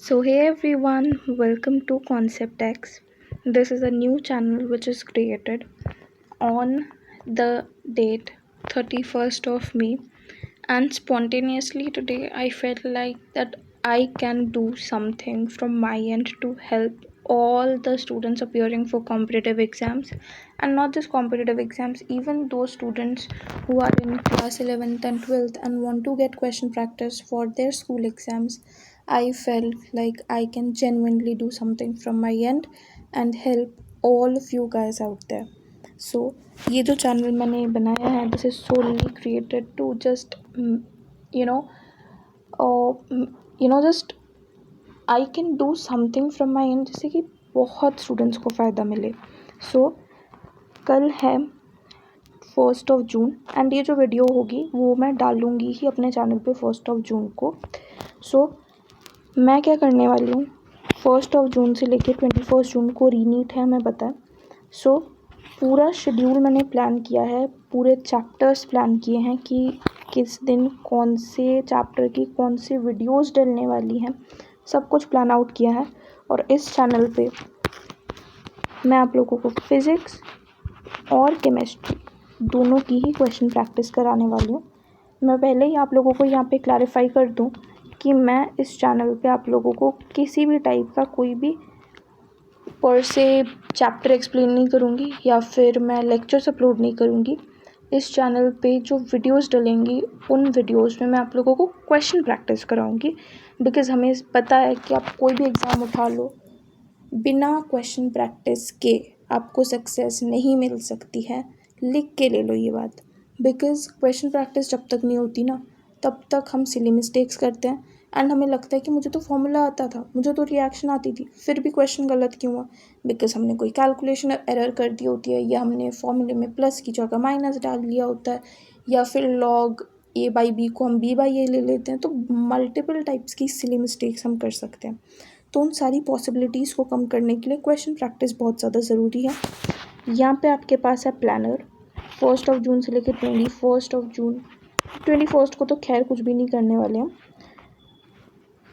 So, hey everyone, welcome to Concept X. This is a new channel which is created on the date 31st of May, and spontaneously today I felt like that I can do something from my end to help all the students appearing for competitive exams, and not just competitive exams, even those students who are in class 11th and 12th and want to get question practice for their school exams. I felt like I can genuinely do something from my end and help all of you guys out there. सो ये जो channel मैंने बनाया है, this is solely created to just you know just I can do something from my end, जिससे कि बहुत students को फ़ायदा मिले. सो कल है 1 एंड ये जो वीडियो होगी वो मैं डालूँगी ही अपने चैनल पे 1 को. सो मैं क्या करने वाली हूँ, 1 से लेके 21 को रीनीट है, हमें पता है. सो पूरा शेड्यूल मैंने प्लान किया है, पूरे चैप्टर्स प्लान किए हैं कि किस दिन कौन से चैप्टर की कौन सी वीडियोस डलने वाली हैं, सब कुछ प्लान आउट किया है. और इस चैनल पे मैं आप लोगों को फिज़िक्स और केमिस्ट्री दोनों की ही क्वेश्चन प्रैक्टिस कराने वाली हूँ. मैं पहले ही आप लोगों को यहाँ पे क्लैरिफाई कर दूँ कि मैं इस चैनल पे आप लोगों को किसी भी टाइप का कोई भी पर से चैप्टर एक्सप्लेन नहीं करूँगी या फिर मैं लेक्चर्स अपलोड नहीं करूँगी. इस चैनल पे जो वीडियोस डलेंगी उन वीडियोस में मैं आप लोगों को क्वेश्चन प्रैक्टिस कराऊँगी, बिकॉज़ हमें पता है कि आप कोई भी एग्ज़ाम उठा लो, बिना क्वेश्चन प्रैक्टिस के आपको सक्सेस नहीं मिल सकती है. लिख के ले लो ये बात, बिकॉज़ क्वेश्चन प्रैक्टिस जब तक नहीं होती ना, तब तक हम सिली मिस्टेक्स करते हैं एंड हमें लगता है कि मुझे तो फॉर्मूला आता था, मुझे तो रिएक्शन आती थी, फिर भी क्वेश्चन गलत क्यों हुआ, बिकॉज़ हमने कोई कैलकुलेशन एरर कर दी होती है, या हमने फॉर्मूले में प्लस की जगह माइनस डाल लिया होता है, या फिर लॉग ए बाई बी को हम बी बाई ए ले लेते हैं. तो मल्टीपल टाइप्स की सिली मिस्टेक्स हम कर सकते हैं. तो उन सारी पॉसिबिलिटीज़ को कम करने के लिए क्वेश्चन प्रैक्टिस बहुत ज़्यादा ज़रूरी है. यहाँ पे आपके पास है प्लानर. 1 से लेकर 21 को तो खैर कुछ भी नहीं करने वाले हम.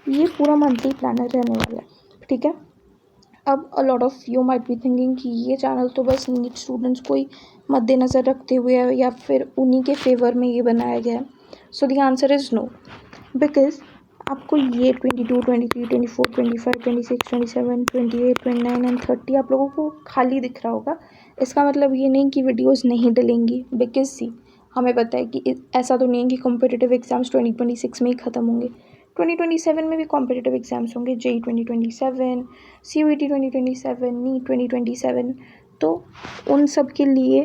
ये पूरा मंथली प्लानर रहने वाला है, ठीक है. अब a lot of you might be thinking कि ये चैनल तो बस नीट स्टूडेंट्स को ही मद्देनज़र रखते हुए है या फिर उन्हीं के फेवर में ये बनाया गया है. So the answer is no, because आपको ये 22, 23, 24, 25, 26, 27, 28, 29 एंड 30 आप लोगों को खाली दिख रहा होगा. इसका मतलब ये नहीं कि वीडियोस नहीं डलेंगी, बिकॉज सी हमें पता है कि ऐसा तो नहीं है कि कॉम्पिटिटिव एग्ज़ाम्स 2026 में ही ख़त्म होंगे. 2027 में भी कॉम्पिटिटिव एग्ज़ाम्स होंगे, JEE 2027, CUET 2027, नीट 2027. तो उन सब के लिए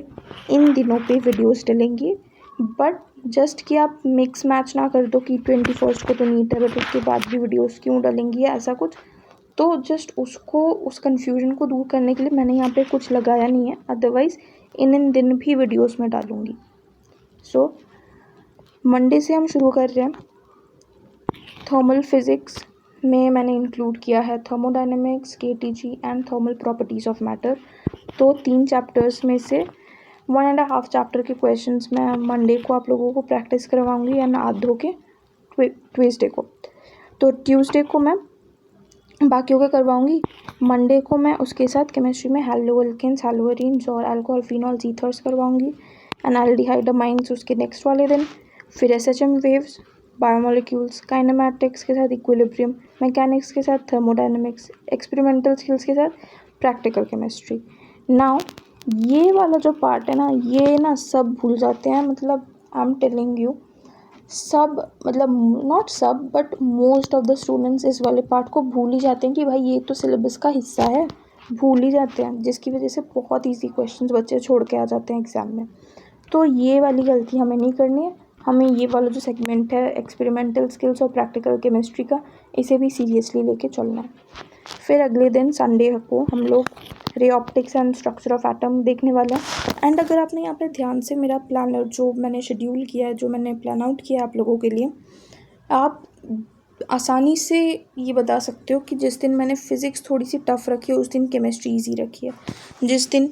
इन दिनों पे वीडियोस डलेंगी. बट जस्ट कि आप मिक्स मैच ना कर दो कि 21 को तो नीट है बट उसके बाद भी वीडियोस क्यों डलेंगी या ऐसा कुछ. तो जस्ट उसको उस कन्फ्यूजन को दूर करने के लिए मैंने यहाँ पे कुछ लगाया नहीं है, अदरवाइज़ इन दिन भी वीडियोस में डालूँगी. सो मंडे से हम शुरू कर रहे हैं. थर्मल फिज़िक्स में मैंने इंक्लूड किया है thermodynamics, KTG and thermal properties of matter. तो 3 चैप्टर्स में से 1.5 चैप्टर के क्वेश्चंस मैं मंडे को आप लोगों को प्रैक्टिस करवाऊँगी या आधो के ट्यूसडे को. तो ट्यूसडे को मैं बाकियों के करवाऊँगी, मंडे को मैं उसके साथ केमिस्ट्री में हैलोअल्केन्स, हैलोअरीन्स और अल्कोहल फिनॉल्स ईथर्स करवाऊँगी. एनाल्डिहाइड अमाइंस उसके नेक्स्ट वाले दिन. फिर SHM वेव्स, बायोमोलिक्यूल्स, काइनेमैटिक्स के साथ इक्विलिब्रियम, मैकेनिक्स के साथ थर्मोडायनेमिक्स, एक्सपेरिमेंटल स्किल्स के साथ प्रैक्टिकल केमिस्ट्री. नाउ ये वाला जो पार्ट है ना, ये ना सब भूल जाते हैं. मतलब आई एम टेलिंग यू, सब मतलब नॉट सब but most of the students इस वाले पार्ट को भूल ही जाते हैं कि भाई ये तो सिलेबस का हिस्सा है, भूल ही जाते हैं, जिसकी वजह से बहुत ईजी क्वेश्चंस बच्चे छोड़ के आ जाते हैं एग्ज़ाम में. तो ये वाली गलती हमें नहीं करनी है. हमें ये वाला जो सेगमेंट है एक्सपेरिमेंटल स्किल्स और प्रैक्टिकल केमिस्ट्री का, इसे भी सीरियसली लेके चलना है. फिर अगले दिन संडे को हम लोग ray optics and structure of atom देखने वाले हैं. एंड अगर आपने यहाँ पे ध्यान से मेरा प्लानर जो मैंने शेड्यूल किया है, जो मैंने प्लान आउट किया है आप लोगों के लिए, आप आसानी से ये बता सकते हो कि जिस दिन मैंने फ़िज़िक्स थोड़ी सी टफ़ रखी है उस दिन केमिस्ट्री ईजी रखी है, जिस दिन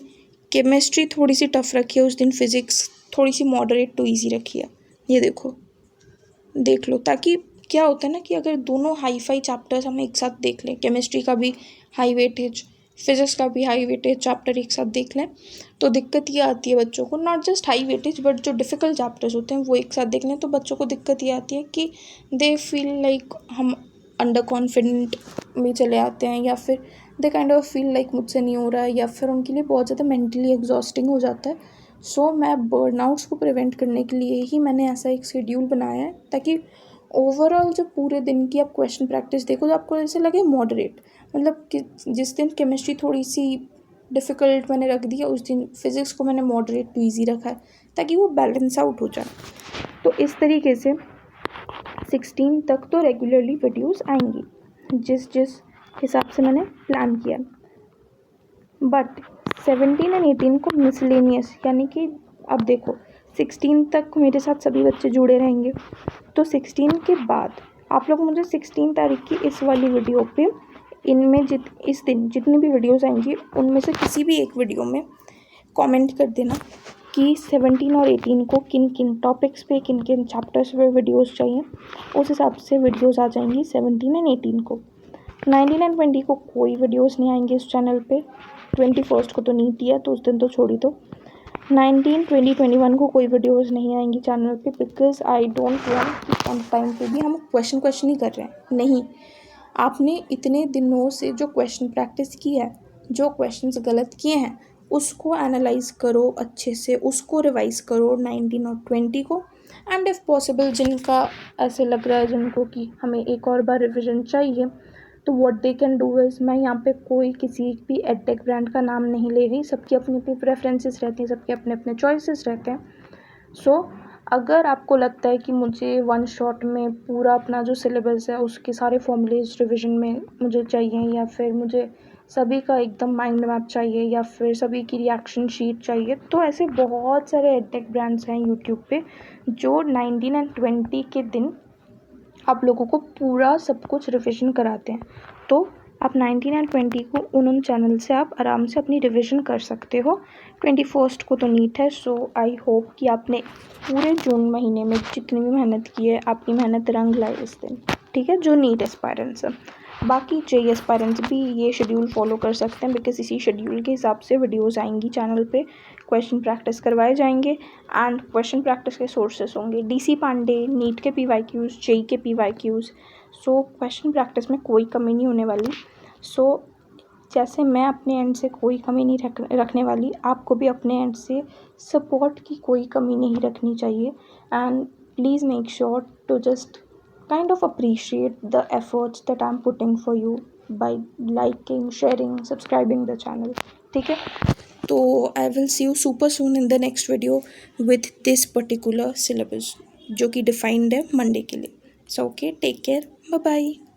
केमिस्ट्री थोड़ी सी टफ़ रखी है उस दिन फ़िज़िक्स थोड़ी सी मॉडरेट टू ईजी रखी है. ये देखो, देख लो, ताकि क्या होता है ना कि अगर दोनों हाई फाई चैप्टर्स हम एक साथ देख लें, केमिस्ट्री का भी हाई वेटेज, फिजिक्स का भी हाई वेटेज चैप्टर एक साथ देख लें, तो दिक्कत ये आती है बच्चों को, not just high weightage but जो डिफ़िकल्ट चैप्टर्स होते हैं वो एक साथ देख लें, तो बच्चों को दिक्कत ये आती है कि दे फील लाइक हम अंडर कॉन्फिडेंट में चले आते हैं, या फिर they kind of feel like मुझसे नहीं हो रहा है, या फिर उनके लिए बहुत ज़्यादा मेंटली एग्जॉस्टिंग हो जाता है। सो मैं बर्नआउट्स को प्रिवेंट करने के लिए ही मैंने ऐसा एक शेड्यूल बनाया है, ताकि ओवरऑल जब पूरे दिन की आप क्वेश्चन प्रैक्टिस देखो तो आपको ऐसे लगे मॉडरेट, मतलब कि जिस दिन केमिस्ट्री थोड़ी सी डिफ़िकल्ट मैंने रख दी है, उस दिन फिज़िक्स को मैंने मॉडरेट टू ईजी रखा है, ताकि वो बैलेंस आउट हो जाए। तो इस तरीके से 16 तक तो रेगुलरली वीडियोस आएंगी, जिस जिस हिसाब से मैंने प्लान किया। बट 17 एंड 18 को मिसलेनियस, यानी कि अब देखो 16 तक मेरे साथ सभी बच्चे जुड़े रहेंगे, तो 16 के बाद आप लोग मुझे 16 तारीख की इस वाली वीडियो पे इनमें इस दिन जितनी भी वीडियोस आएंगी उनमें से किसी भी एक वीडियो में कमेंट कर देना कि 17 और 18 को किन किन टॉपिक्स पे, किन किन चैप्टर्स पे वीडियोस चाहिए। उस हिसाब से वीडियोस आ जाएंगी 17 एंड 18 को। 19 एंड 20 को कोई वीडियोस नहीं आएंगे इस चैनल पे। 21 को तो नीट है तो उस दिन तो छोड़ ही दो। 19, 20, 21 को कोई वीडियोस नहीं आएंगी चैनल पे, बिकॉज आई डोंट वांट कि ऑन टाइम पे भी हम क्वेश्चन ही कर रहे हैं। नहीं, आपने इतने दिनों से जो क्वेश्चन प्रैक्टिस की है, जो क्वेश्चंस गलत किए हैं उसको एनालाइज करो अच्छे से, उसको रिवाइज करो 19 और 20 को। एंड इफ़ पॉसिबल जिनका ऐसे लग रहा है जिनको कि हमें एक और बार रिविजन चाहिए, तो what they can do is, मैं यहाँ पे कोई किसी भी एडटेक ब्रांड का नाम नहीं ले रही, सबकी अपनी अपनी प्रेफरेंसेस रहती हैं, सबके अपने अपने चॉइसेस रहते हैं। सो अगर आपको लगता है कि मुझे वन शॉट में पूरा अपना जो सिलेबस है उसके सारे फॉर्मूलेज रिवीजन में मुझे चाहिए, या फिर मुझे सभी का एकदम माइंड मैप चाहिए, या फिर सभी की रिएक्शन शीट चाहिए, तो ऐसे बहुत सारे एडटेक ब्रांड्स हैं यूट्यूब पे जो 19 एंड 20 के दिन आप लोगों को पूरा सब कुछ रिविजन कराते हैं। तो आप 19 एंड 20 को उन चैनल से आप आराम से अपनी रिविजन कर सकते हो। 21 को तो नीट है, सो आई होप कि आपने पूरे जून महीने में जितनी भी मेहनत की है आपकी मेहनत रंग लाए इस दिन, ठीक है, जो नीट एस्पायरेंट्स है। बाकी जेई एस्पायरेंट्स भी ये शेड्यूल फॉलो कर सकते हैं, बिकॉज इसी शेड्यूल के हिसाब से वीडियोज़ आएंगी चैनल पे, क्वेश्चन प्रैक्टिस करवाए जाएंगे एंड क्वेश्चन प्रैक्टिस के सोर्सेस होंगे डीसी पांडे, नीट के PYQs, जेई के PYQs। सो क्वेश्चन प्रैक्टिस में कोई कमी नहीं होने वाली। सो जैसे मैं अपने एंड से कोई कमी नहीं रखने वाली, आपको भी अपने एंड से सपोर्ट की कोई कमी नहीं रखनी चाहिए। And please make sure to just kind of appreciate the efforts that I'm putting for you by liking, sharing, subscribing the channel, ठीक है। तो I will see you super soon in the next video with this particular syllabus जो कि defined है Monday के लिए। So okay, take care, bye bye।